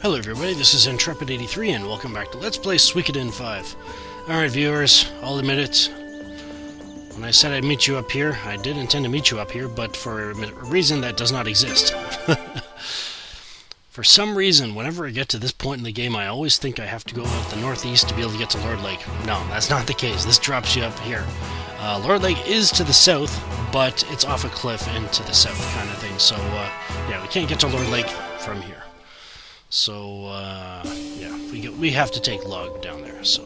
Hello everybody, this is Intrepid83 and welcome back to Let's Play Suikoden 5. Alright viewers, I'll admit it, when I said I'd meet you up here, I did intend to meet you up here, but for a reason that does not exist. For some reason, whenever I get to this point in the game, I always think I have to go out the northeast to be able to get to Lordlake. No, that's not the case. This drops you up here. Lordlake is to the south, but it's off a cliff and to the south kind of thing, so yeah, we can't get to Lordlake from here. So, yeah, we have to take log down there, so.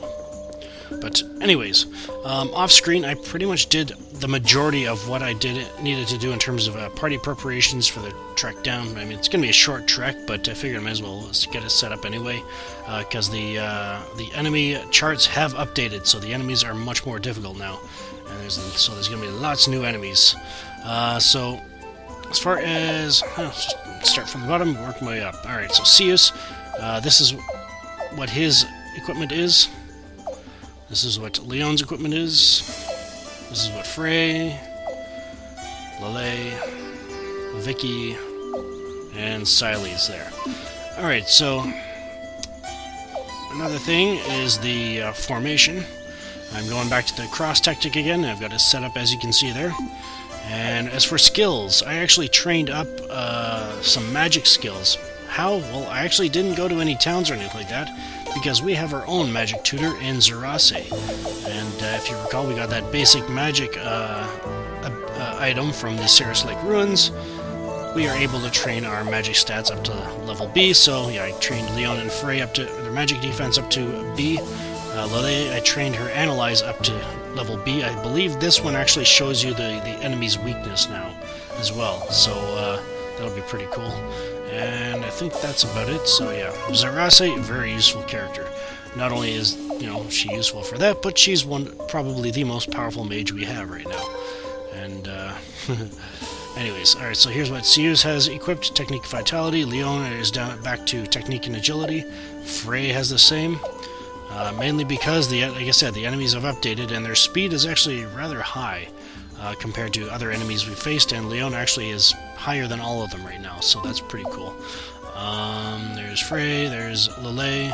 But, anyways, off-screen, I pretty much did the majority of what I needed to do in terms of party preparations for the trek down. I mean, it's going to be a short trek, but I figured I might as well get it set up anyway, because the enemy charts have updated, so the enemies are much more difficult now. And there's going to be lots of new enemies. So, as far as... just start from the bottom, work my way up. Alright, so Zeus, this is what his equipment is. This is what Leon's equipment is. This is what Frey, Lele, Vicky, and Siley's there. Alright, so another thing is the formation. I'm going back to the cross tactic again. I've got it set up as you can see there. And as for skills, I actually trained up some magic skills. How? Well, I actually didn't go to any towns or anything like that, because we have our own magic tutor in Zerase. And if you recall, we got that basic magic item from the Lake ruins. We are able to train our magic stats up to level B, so yeah, I trained Leon and Frey up to their magic defense up to B. Lele, I trained her Analyze up to level B. I believe this one actually shows you the enemy's weakness now as well, so that'll be pretty cool. And I think that's about it, so yeah. Zerase, very useful character. Not only is, she useful for that, but she's probably the most powerful mage we have right now. And, anyways, alright, so here's what Zeus has equipped: Technique Vitality. Leon is back to Technique and Agility. Frey has the same. Mainly because, like I said, the enemies have updated, and their speed is actually rather high compared to other enemies we faced, and Leon actually is higher than all of them right now, so that's pretty cool. There's Frey, there's Lele,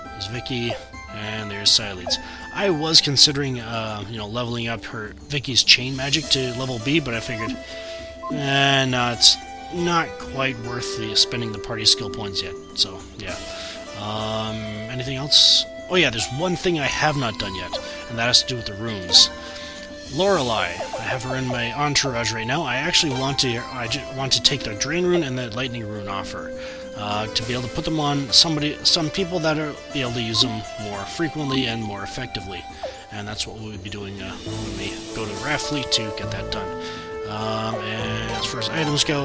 there's Vicky, and there's Siley's. I was considering, leveling up Vicky's chain magic to level B, but I figured, no, it's not quite worth spending the party skill points yet, so, yeah. Anything else? Oh yeah, there's one thing I have not done yet, and that has to do with the runes. Lorelei, I have her in my entourage right now. I actually want to take the Drain Rune and the Lightning Rune off her, to be able to put them on some people that are be able to use them more frequently and more effectively, and that's what we'll be doing when we go to Raffleet to get that done. And as far as items go,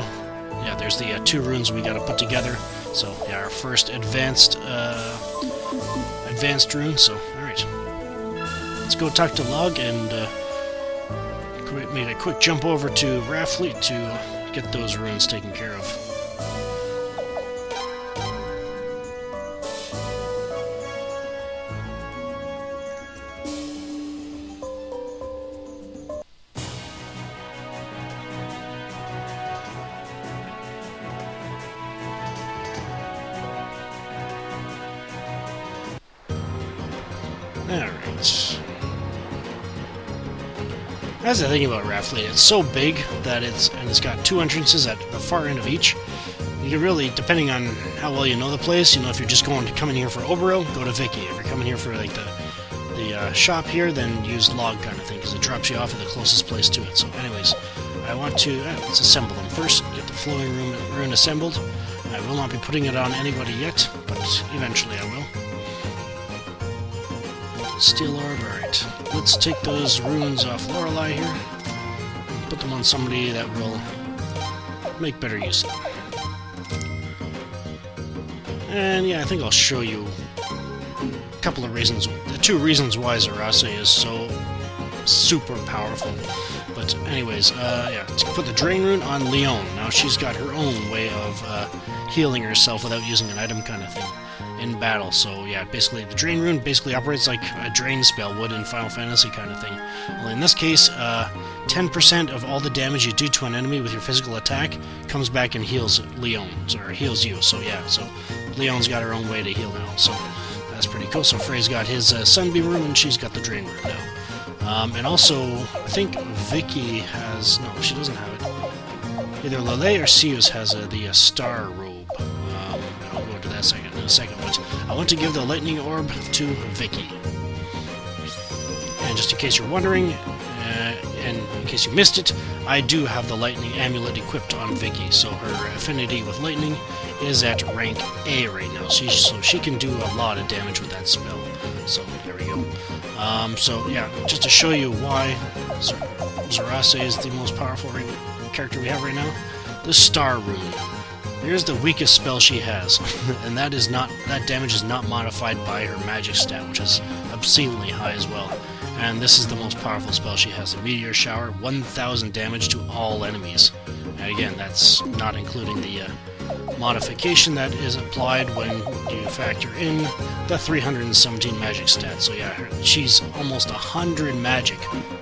yeah, there's the 2 runes we got to put together. So yeah, our first advanced rune. So all right, let's go talk to Log and make a quick jump over to Raffleet to get those runes taken care of. Alright. That's the thing about Raffleet. It's so big that it's got 2 entrances at the far end of each. You can really, depending on how well you know the place, if you're just coming here for Obero, go to Vicky. If you're coming here for like the shop here, then use Log kind of thing, because it drops you off at the closest place to it. So anyways, I want to, let's assemble them first. Get the flowing rune assembled. I will not be putting it on anybody yet, but eventually I will. Steel orb, alright. Let's take those runes off Lorelei here. Put them on somebody that will make better use of them. And yeah, I think I'll show you a couple of reasons. The 2 reasons why Zerase is so super powerful. But anyways, yeah, let's put the Drain Rune on Leon. Now she's got her own way of healing herself without using an item kind of thing in battle. So yeah, basically the Drain Rune basically operates like a drain spell would in Final Fantasy kind of thing. Well, in this case, 10% of all the damage you do to an enemy with your physical attack comes back and heals Leon, or heals you. So yeah, so Leon's got her own way to heal now, so that's pretty cool. So Frey's got his Sunbeam room, and she's got the Drain room now. And also, I think Vicky has... No, she doesn't have it. Either Lele or Sius has the Star robe. I'll go into that in a second, but I want to give the Lightning Orb to Vicky. And just in case you're wondering, and in case you missed it, I do have the Lightning Amulet equipped on Vicky, so her affinity with Lightning is at rank A right now, so she can do a lot of damage with that spell. So there we go. So yeah, just to show you why Zarase is the most powerful character we have right now, the Star Rune. Here's the weakest spell she has, and that damage is not modified by her magic stat, which is obscenely high as well. And this is the most powerful spell she has, the Meteor Shower, 1000 damage to all enemies. And again, that's not including the modification that is applied when you factor in the 317 magic stat. So yeah, she's almost 100 magic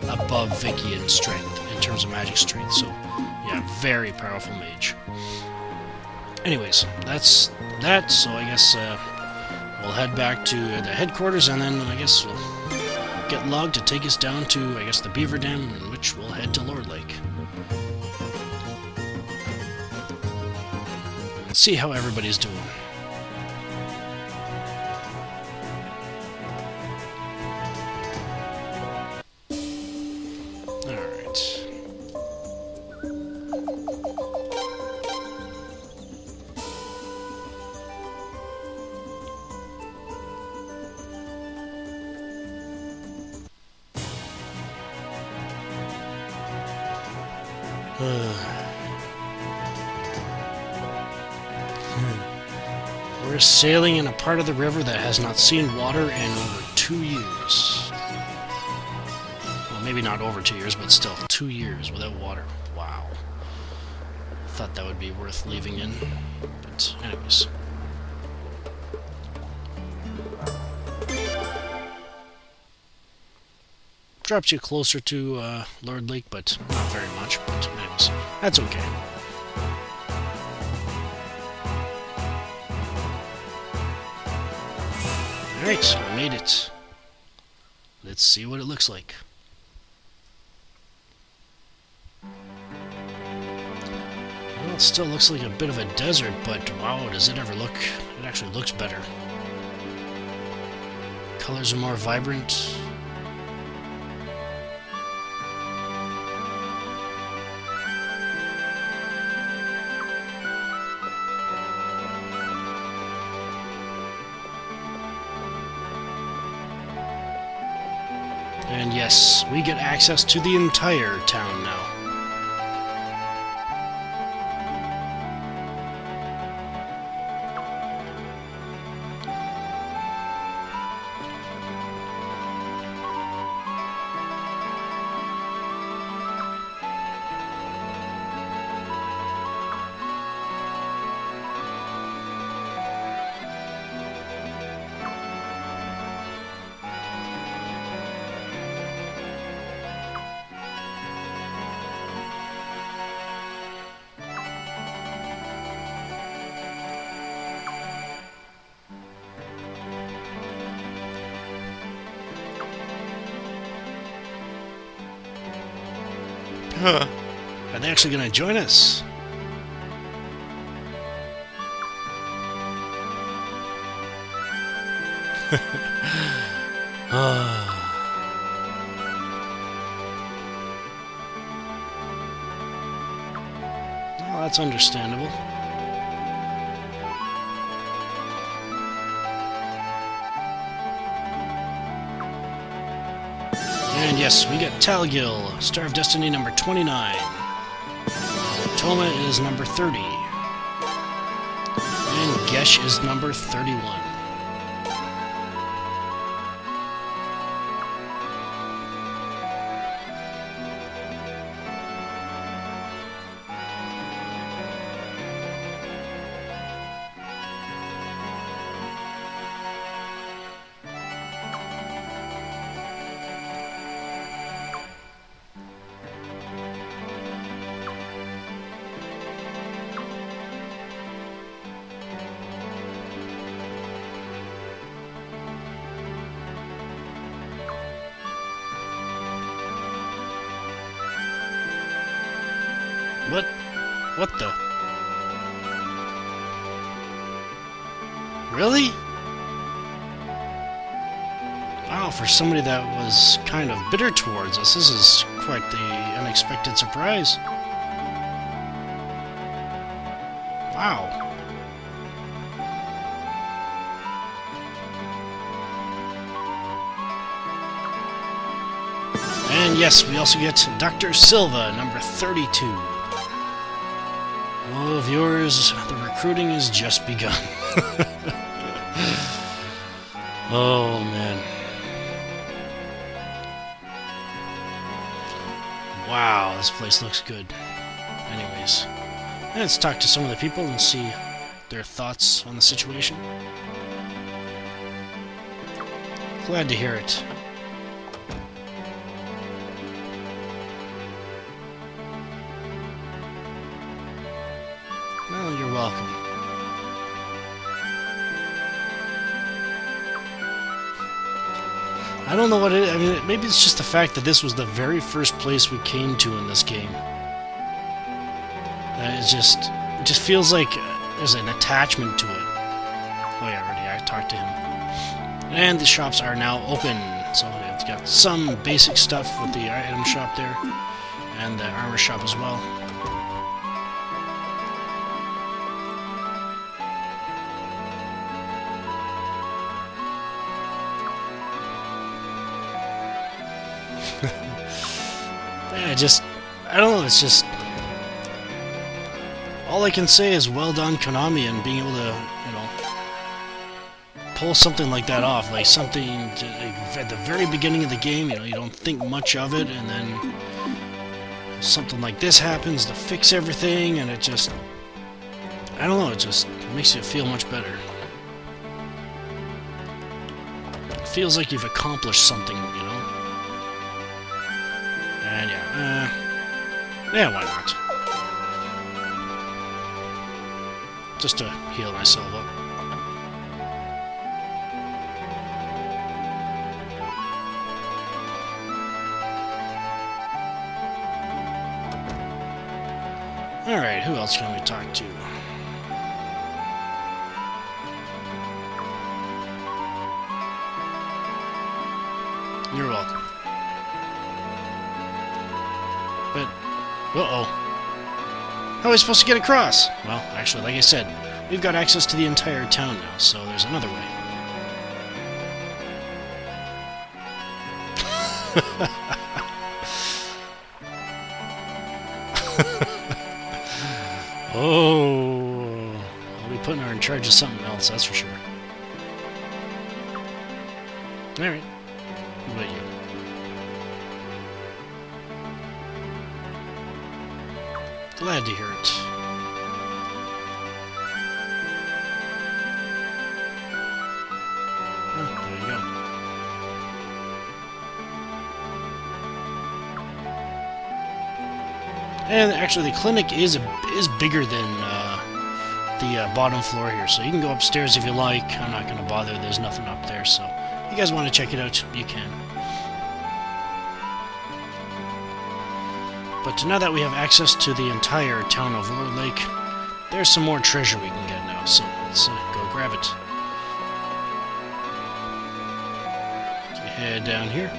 above Vicky in strength, in terms of magic strength. So yeah, very powerful mage. Anyways, that's that. So I guess we'll head back to the headquarters, and then I guess we'll get Lug to take us down to, I guess, the Beaver Dam, in which we'll head to Lordlake. And see how everybody's doing. Alright. We're sailing in a part of the river that has not seen water in over 2 years. Well, maybe not over 2 years, but still 2 years without water. Wow. Thought that would be worth leaving in. But anyways. Drops you closer to Lordlake, but not very much. But anyways, that's okay. Alright, we made it. Let's see what it looks like. Well, it still looks like a bit of a desert, but wow, does it ever look... It actually looks better. Colors are more vibrant. And yes, we get access to the entire town now. Are they actually going to join us? Well, that's understandable. And yes, we get Talgeyl, Star of Destiny number 29. Toma is number 30. And Goesch is number 31. What? What the? Really? Wow, for somebody that was kind of bitter towards us, this is quite the unexpected surprise. Wow. And yes, we also get Dr. Silva, number 32. Oh, viewers, the recruiting has just begun. Oh, man. Wow, this place looks good. Anyways, let's talk to some of the people and see their thoughts on the situation. Glad to hear it. Well, you're welcome. I don't know what it is. I mean, maybe it's just the fact that this was the very first place we came to in this game. It just feels like there's an attachment to it. Oh yeah, already I talked to him. And the shops are now open. So it's got some basic stuff with the item shop there. And the armor shop as well. I don't know, it's just... All I can say is well done, Konami, and being able to, you know, pull something like that off. Like something at the very beginning of the game, you know, you don't think much of it, and then something like this happens to fix everything, and it just... I don't know, it just makes you feel much better. It feels like you've accomplished something, you know? And yeah, why not? Just to heal myself up. Alright, who else can we talk to? You're welcome. But, uh-oh. How are we supposed to get across? Well, actually, like I said, we've got access to the entire town now, so there's another way. Oh, I'll be putting her in charge of something else, that's for sure. Alright, what about you? Glad to hear it. Oh, there you go. And actually, the clinic is bigger than the bottom floor here, so you can go upstairs if you like. I'm not going to bother. There's nothing up there, so if you guys want to check it out, you can. But now that we have access to the entire town of Lordlake, there's some more treasure we can get now, so let's go grab it. So we head down here.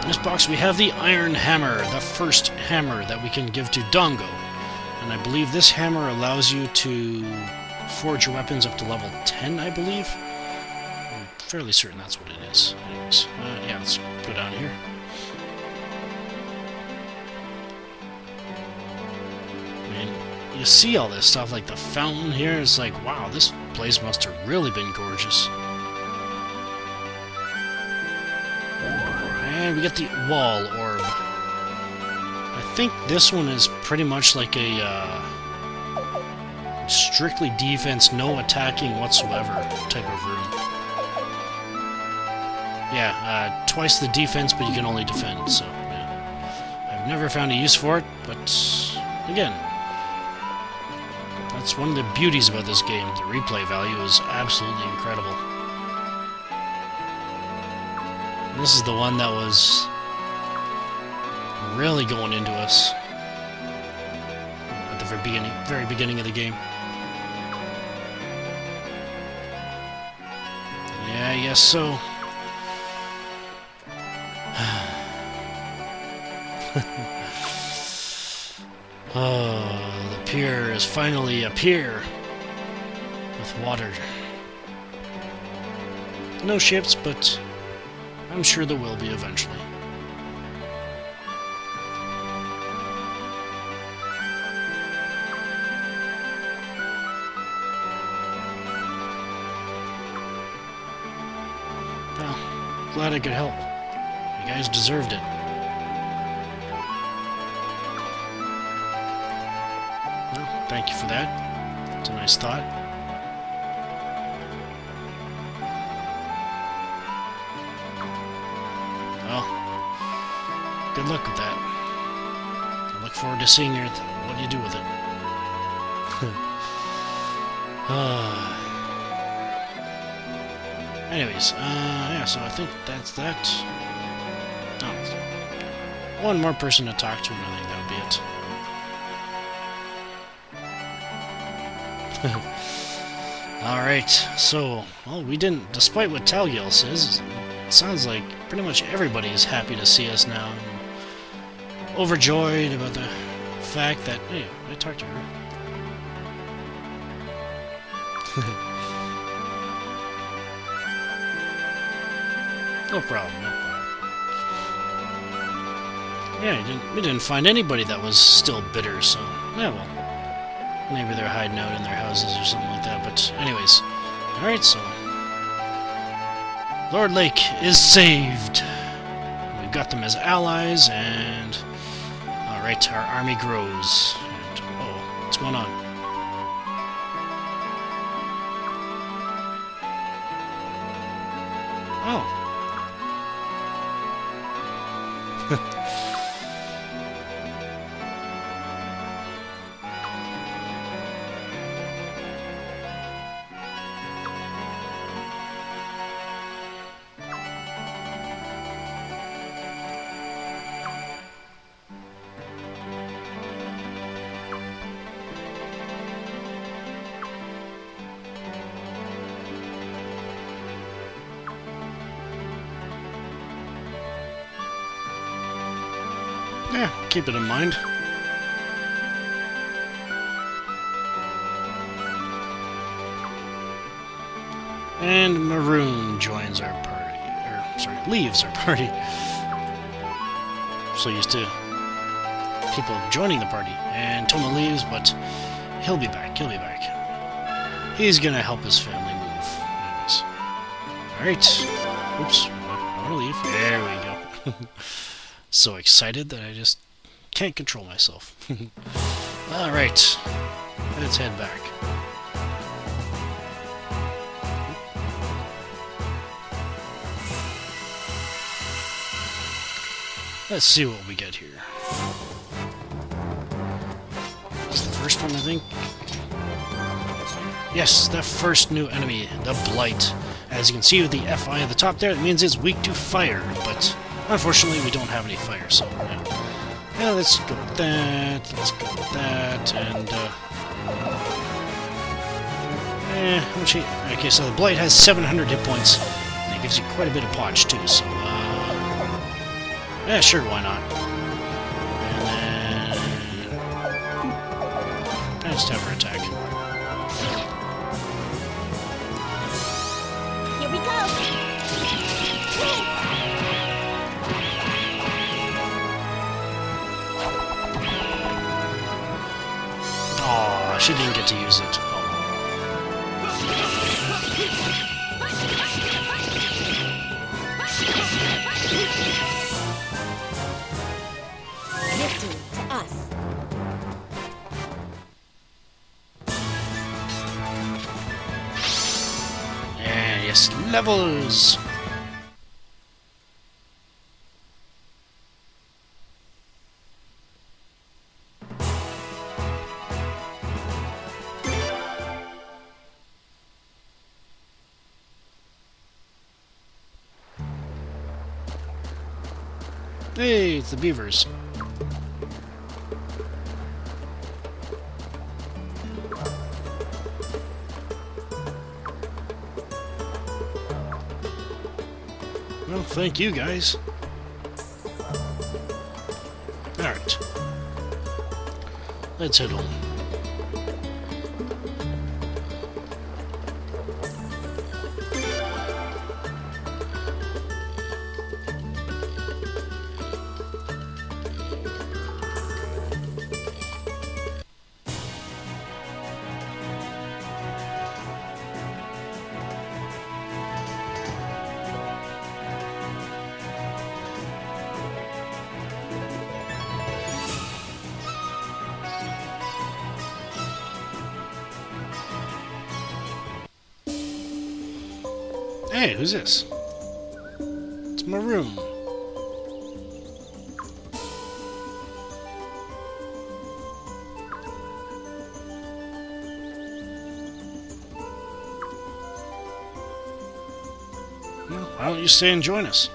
In this box we have the Iron Hammer, the first hammer that we can give to Dongo. And I believe this hammer allows you to forge your weapons up to level 10, I believe. I'm fairly certain that's what it is. Anyways, yeah, let's go down here. You see all this stuff, like the fountain here, it's like, wow, this place must have really been gorgeous. And we get the wall orb. I think this one is pretty much like a strictly defense, no attacking whatsoever type of room. Yeah, twice the defense, but you can only defend, so yeah. I've never found a use for it, but again, that's one of the beauties about this game. The replay value is absolutely incredible. And this is the one that was really going into us. very beginning of the game. Yeah, I guess so. Oh, the pier is finally a pier with water. No ships, but I'm sure there will be eventually. Well, glad I could help. You guys deserved it. Well, thank you for that. It's a nice thought. Well, good luck with that. I look forward to seeing what you do with it. Anyways, yeah, so I think that's that. Oh, one more person to talk to, and I think that would be it. Alright, so, well, we didn't, despite what Talgeyl says, it sounds like pretty much everybody is happy to see us now. And overjoyed about the fact that, hey, I talked to her. No problem, no problem. Yeah, we didn't find anybody that was still bitter, so, yeah, well, maybe they're hiding out in their houses or something like that, but anyways. Alright, so Lordlake is saved. We've got them as allies, and alright, our army grows. And, oh, what's going on? Oh. Yeah, keep it in mind. And Muroon joins our party, or sorry, leaves our party. So used to people joining the party, and Toma leaves, but he'll be back. He'll be back. He's gonna help his family move. Anyways. All right. Oops. I want to leave. There we go. So excited that I just can't control myself. Alright, let's head back. Let's see what we get here. It's the first one, I think. Yes, the first new enemy, the Blight. As you can see with the FI at the top there, it means it's weak to fire, but unfortunately, we don't have any fire, so yeah, let's go with that, let's go with that, and, how much okay, so the Blight has 700 hit points, and it gives you quite a bit of potch, too, so, yeah, sure, why not? And then, just have her attack. Here we go! Aw, she didn't get to use it. Oh. Victory to us. And yes, levels! Hey, it's the beavers. Well, thank you guys. Alright. Let's head home. Hey, who's this? It's Muroon. Well, why don't you stay and join us?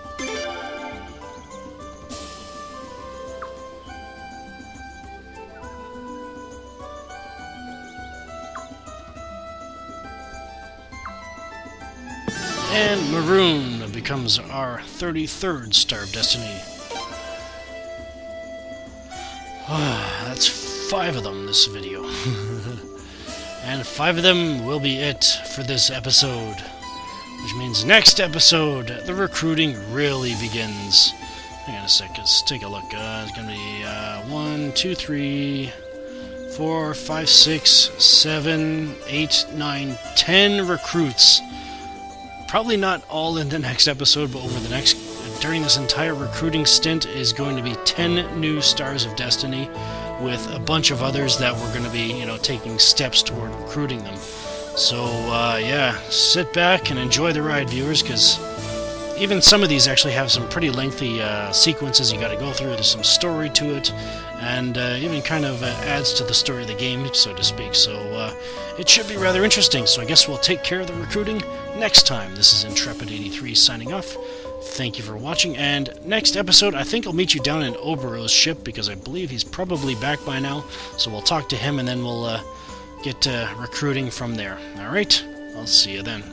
And Muroon becomes our 33rd Star of Destiny. That's 5 of them this video. And 5 of them will be it for this episode. Which means next episode, the recruiting really begins. Hang on a sec, let's take a look. It's going to be 1, 2, 3, 4, 5, 6, 7, 8, 9, 10 recruits. Probably not all in the next episode, but during this entire recruiting stint is going to be 10 new Stars of Destiny, with a bunch of others that we're going to be, taking steps toward recruiting them. So, yeah, sit back and enjoy the ride, viewers, because even some of these actually have some pretty lengthy sequences you got to go through. There's some story to it, and even kind of adds to the story of the game, so to speak. So, it should be rather interesting. So I guess we'll take care of the recruiting next time. This is Intrepid83 signing off. Thank you for watching, and next episode, I think I'll meet you down in Obero's ship, because I believe he's probably back by now, so we'll talk to him, and then we'll get recruiting from there. Alright, I'll see you then.